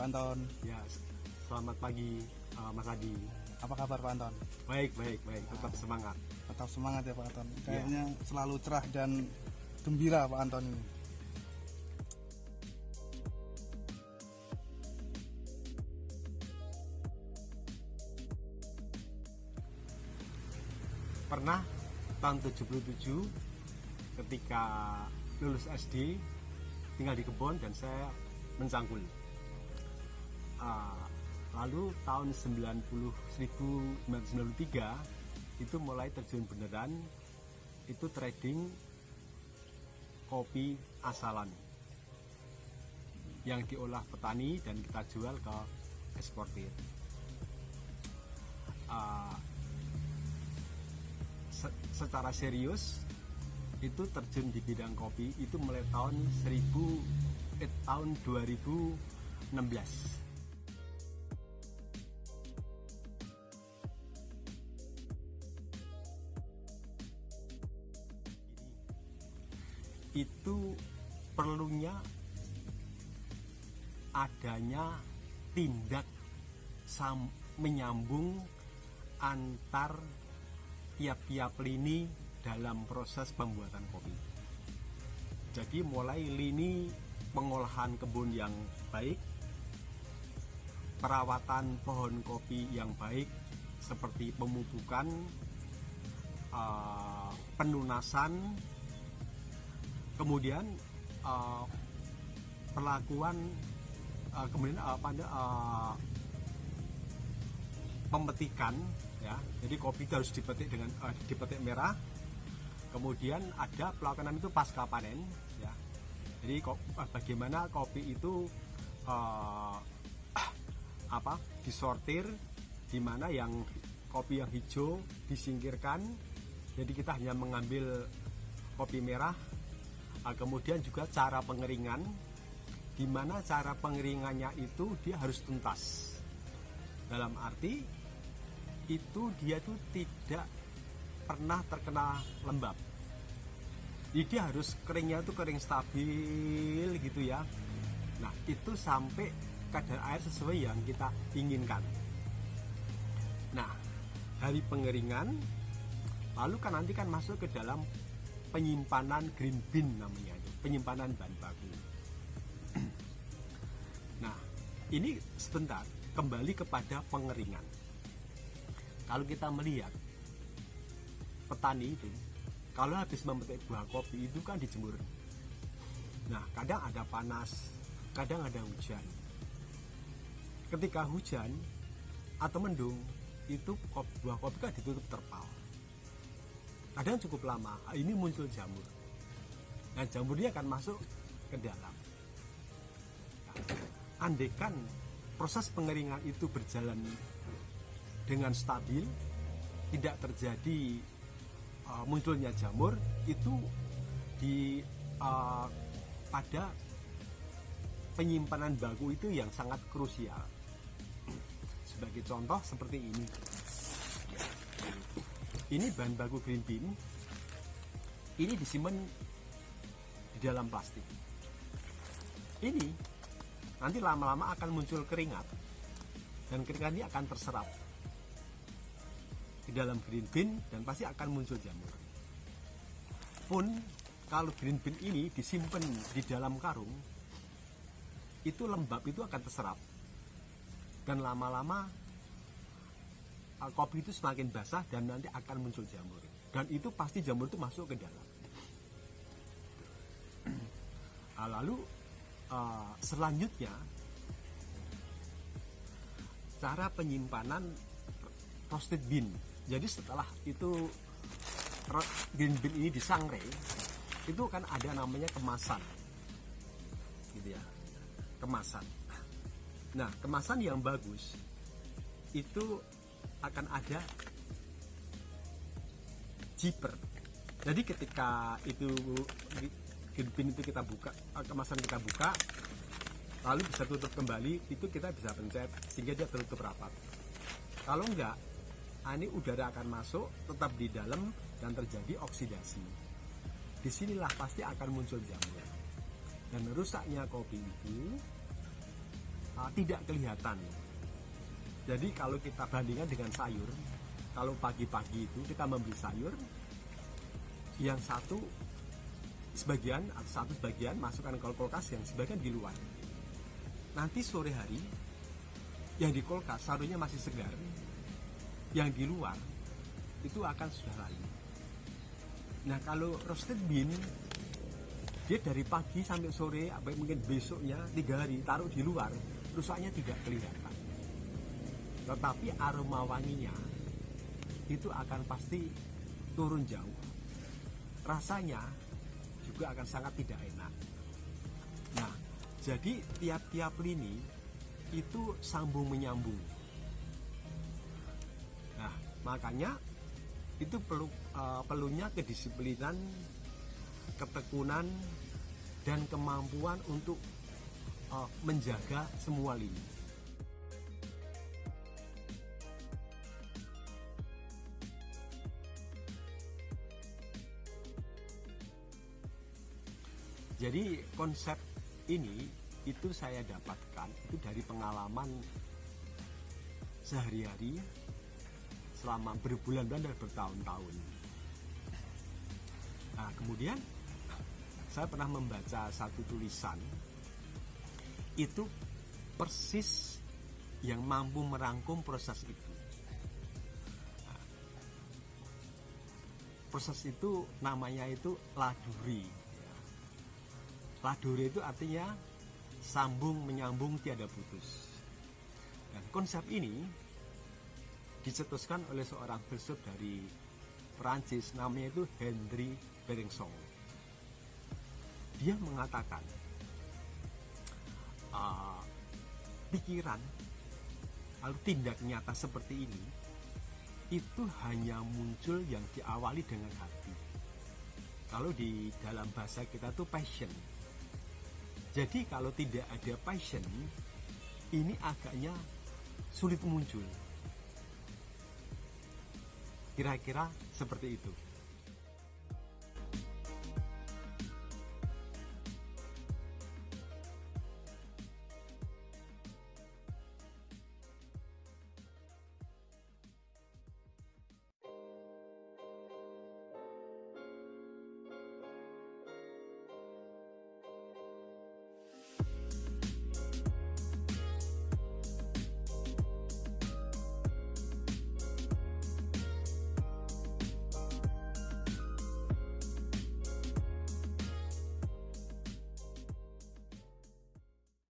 Pak Anton. Ya, selamat pagi Mas Adi. Apa kabar Pak Anton? Baik. Tetap semangat. Tetap semangat ya Pak Anton. Kayaknya selalu cerah dan gembira Pak Anton ini. Pernah tahun 77 ketika lulus SD tinggal di kebun dan saya mencangkul. Lalu tahun 1993 itu mulai terjun beneran, itu trading kopi asalan yang diolah petani dan kita jual ke eksportir. Secara serius itu terjun di bidang kopi itu mulai tahun 2016. Itu perlunya adanya tindak menyambung antar tiap-tiap lini dalam proses pembuatan kopi. Jadi mulai lini pengolahan kebun yang baik, perawatan pohon kopi yang baik seperti pemupukan, penunasan, kemudian perlakuan, kemudian pemetikan, ya. Jadi kopi itu harus dipetik dengan dipetik merah. Kemudian ada pelaksanaan itu pasca panen, ya. Jadi bagaimana kopi itu disortir, di mana yang kopi yang hijau disingkirkan. Jadi kita hanya mengambil kopi merah. Kemudian juga cara pengeringan, di mana cara pengeringannya itu dia harus tuntas. Dalam arti itu dia tuh tidak pernah terkena lembab. Jadi dia harus keringnya itu kering stabil gitu ya. Nah itu sampai kadar air sesuai yang kita inginkan. Nah dari pengeringan lalu kan nanti kan masuk ke dalam penyimpanan green bean namanya itu, penyimpanan bahan baku. Nah ini sebentar kembali kepada pengeringan. Kalau kita melihat petani itu, kalau habis memetik buah kopi itu kan dijemur. Nah, kadang ada panas, kadang ada hujan. Ketika hujan atau mendung, itu buah kopi kan ditutup terpal. Kadang cukup lama, ini muncul jamur. Nah, jamurnya akan masuk ke dalam. Nah, andaikan proses pengeringan itu berjalan dengan stabil, tidak terjadi munculnya jamur, itu pada penyimpanan baku itu yang sangat krusial. Sebagai contoh seperti ini. Ini bahan baku green bean. Ini disimpan di dalam plastik. Ini nanti lama-lama akan muncul keringat, dan keringat ini akan terserap di dalam green bean dan pasti akan muncul jamur. Pun kalau green bean ini disimpan di dalam karung, itu lembab itu akan terserap dan lama-lama kopi itu semakin basah dan nanti akan muncul jamur, dan itu pasti jamur itu masuk ke dalam. Lalu selanjutnya cara penyimpanan roasted bean. Jadi setelah itu green bean ini disangrai, itu kan ada namanya kemasan, gitu ya, kemasan. Nah, kemasan yang bagus itu akan ada zipper. Jadi ketika itu green bean itu kita buka, kemasan kita buka, lalu bisa tutup kembali, itu kita bisa pencet sehingga dia tertutup rapat. Kalau enggak, ini udara akan masuk tetap di dalam dan terjadi oksidasi. Disinilah pasti akan muncul jamur. Dan rusaknya kopi itu tidak kelihatan. Jadi kalau kita bandingkan dengan sayur, kalau pagi-pagi itu kita membeli sayur, yang satu sebagian masukkan ke kulkas, yang sebagian di luar. Nanti sore hari yang di kulkas sayurnya masih segar, yang di luar itu akan sudah layu. Nah kalau roasted bean, dia dari pagi sampai sore, sampai mungkin besoknya 3 hari taruh di luar, rusaknya tidak kelihatan. Tetapi aroma wanginya itu akan pasti turun jauh. Rasanya juga akan sangat tidak enak. Nah, jadi tiap-tiap lini itu sambung menyambung. Nah, makanya itu perlunya kedisiplinan, ketekunan, dan kemampuan untuk menjaga semua lini. Jadi konsep ini itu saya dapatkan itu dari pengalaman sehari-hari selama berbulan-bulan dan bertahun-tahun. Nah, kemudian saya pernah membaca satu tulisan itu persis yang mampu merangkum proses itu. Nah, proses itu namanya itu laduri. Laduri itu artinya sambung menyambung tiada putus. Dan konsep ini dicetuskan oleh seorang filsuf dari Perancis, namanya itu Henri Bergson. Dia mengatakan pikiran lalu tindak nyata seperti ini itu hanya muncul yang diawali dengan hati. Kalau di dalam bahasa kita itu passion. Jadi kalau tidak ada passion, ini agaknya sulit muncul. Kira-kira seperti itu.